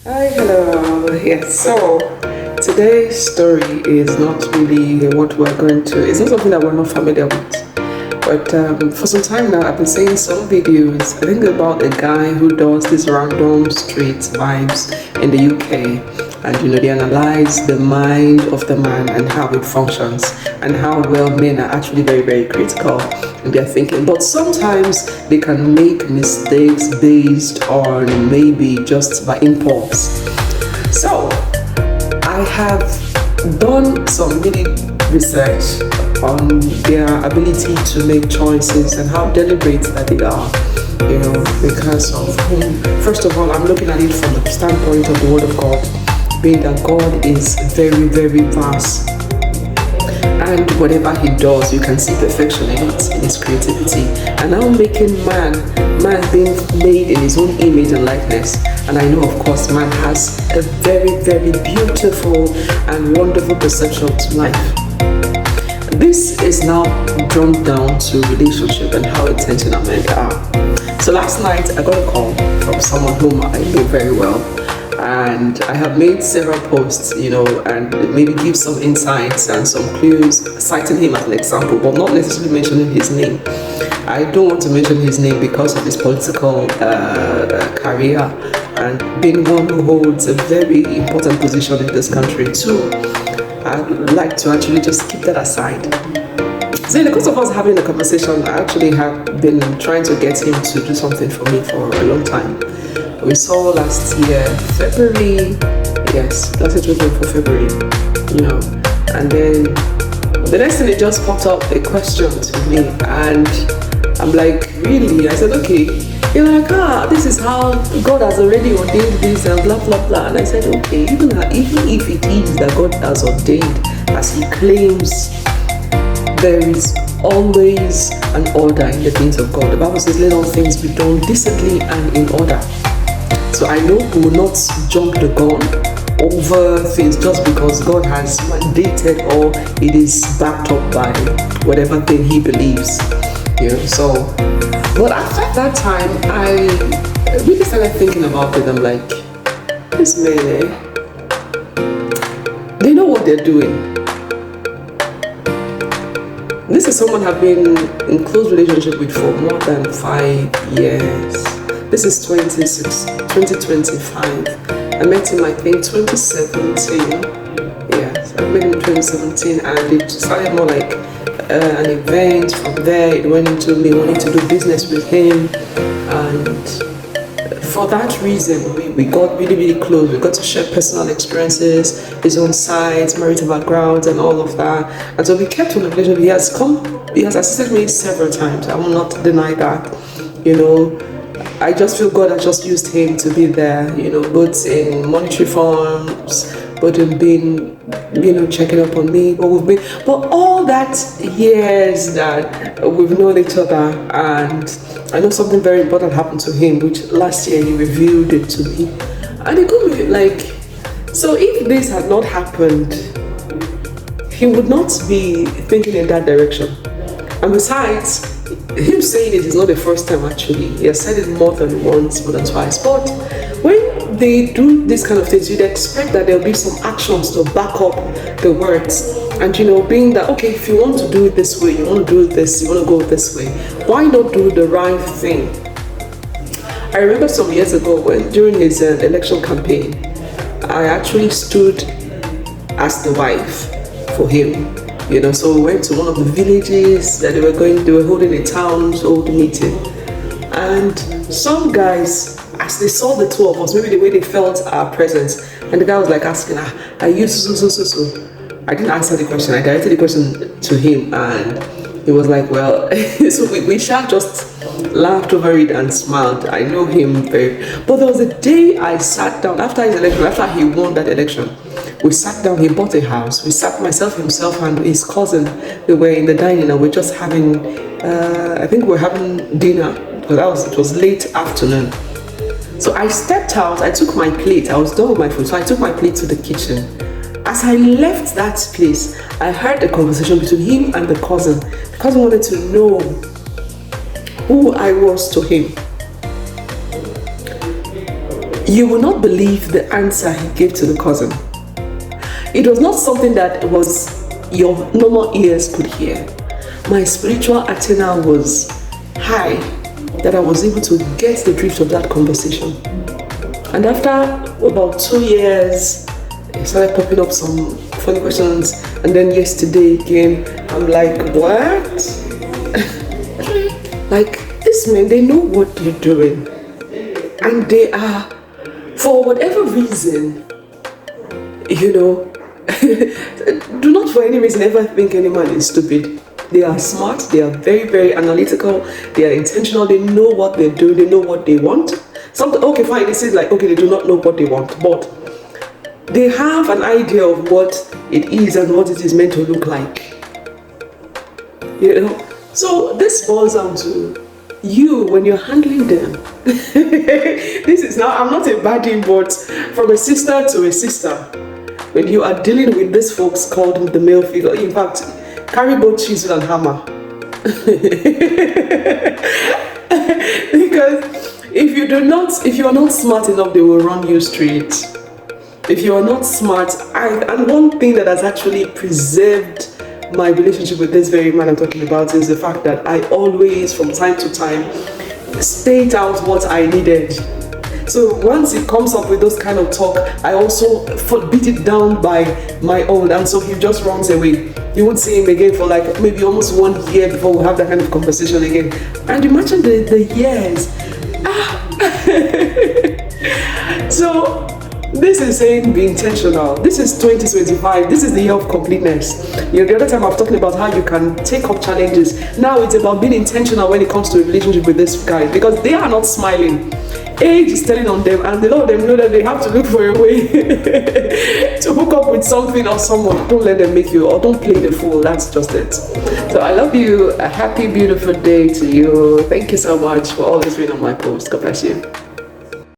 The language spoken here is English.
Hi, hello. Yes, so today's story is not really what we're going to, it's not something that we're not familiar with. But for some time now, I've been seeing some videos, I think about a guy who does these random street vibes in the UK. And they analyze the mind of the man and how it functions, and how well men are actually very, very critical in their thinking. But sometimes they can make mistakes based on maybe just by impulse. So I have done some really research on their ability to make choices and how deliberate that they are, because of whom. First of all, I'm looking at it from the standpoint of the Word of God, being that God is very, very vast. And whatever he does, you can see perfection in it, in his creativity. And now making man being made in his own image and likeness. And I know, of course, man has a very, very beautiful and wonderful perception to life. This is now drawn down to relationship and how intentional men are. So last night I got a call from someone whom I know very well, and I have made several posts, and maybe give some insights and some clues, citing him as an example, but not necessarily mentioning his name. I don't want to mention his name because of his political career and being one who holds a very important position in this country too. I'd like to actually just keep that aside. So in the course of us having a conversation, I actually have been trying to get him to do something for me for a long time. We saw last year, February, yes, last year for February, and then the next thing it just popped up a question to me, and I'm like, really? I said, okay. You're like, this is how God has already ordained this and blah, blah, blah. And I said, okay, even if it is that God has ordained, as he claims, there is always an order in the things of God. The Bible says, let all things be done decently and in order. So I know we will not jump the gun over things just because God has mandated or it is backed up by whatever thing he believes. So, but after that time, I really started thinking about it. I'm like, this men, they know what they're doing. This is someone I've been in close relationship with for more than 5 years. This is 2025. I met him, I think, 2017. Yes, I met him in 2017, and it started more like an event. From there, it went into me wanting to do business with him, and for that reason, we got really, really close. We got to share personal experiences, his own sides, marital backgrounds, and all of that. And so we kept on the relationship. He has assisted me several times. I will not deny that. I just feel God has just used him to be there, both in monetary forms, but in being, checking up on me. But all that years that we've known each other, and I know something very important happened to him, which last year he revealed it to me. And it could be like, so if this had not happened, he would not be thinking in that direction. And besides, him saying it is not the first time actually. He has said it more than once, more than twice. But when they do this kind of things, you'd expect that there'll be some actions to back up the words. And being that, okay, if you want to do it this way, you want to do this, you want to go this way, why not do the right thing? I remember some years ago when during his election campaign, I actually stood as the wife for him. So we went to one of the villages that they were holding a town's old meeting. And some guys, as they saw the two of us, maybe the way they felt our presence, and the guy was like asking, are you so? I didn't answer the question. I directed the question to him, and he was like, well, so we shall just laughed over it and smiled. I know him very, but there was a day I sat down after his election, after he won that election. We sat down, he bought a house. We sat, himself, and his cousin. We were in the dining and we're just having, I think we're having dinner, because it was late afternoon. So I stepped out, I took my plate, I was done with my food, so I took my plate to the kitchen. As I left that place, I heard a conversation between him and the cousin. The cousin wanted to know who I was to him. You will not believe the answer he gave to the cousin. It was not something that was your normal ears could hear. My spiritual antenna was high, that I was able to get the drift of that conversation. And after about 2 years, it started popping up some funny questions. And then yesterday again, I'm like, what? Like, these men, they know what they're doing. And they are, for whatever reason, you know, do not for any reason ever think any man is stupid. They are smart, they are very, very analytical, they are intentional, they know what they're doing, they know what they want. Okay, fine, this is like, okay, they do not know what they want, but they have an idea of what it is and what it is meant to look like. You know? So this boils down to you when you're handling them. This is now, I'm not a baddie, but from a sister to a sister, when you are dealing with these folks called the male figure, in fact, carry both chisel and hammer. Because if you are not smart enough, they will run you straight. If you are not smart, and one thing that has actually preserved my relationship with this very man I'm talking about is the fact that I always, from time to time, state out what I needed. So once it comes up with those kind of talk, I also beat it down by my own, and so he just runs away. You won't see him again for like maybe almost 1 year before we have that kind of conversation again. And imagine the years. So this is saying be intentional. This is 2025. This is the year of completeness. You know, the other time I was talking about how you can take up challenges. Now it's about being intentional when it comes to a relationship with this guy, because they are not smiling. Age is telling on them, and a lot of them know that they have to look for a way to hook up with something or someone. Don't let them make you, or don't play the fool. That's just it. So I love you. A happy, beautiful day to you. Thank you so much for always being on my post. God bless you.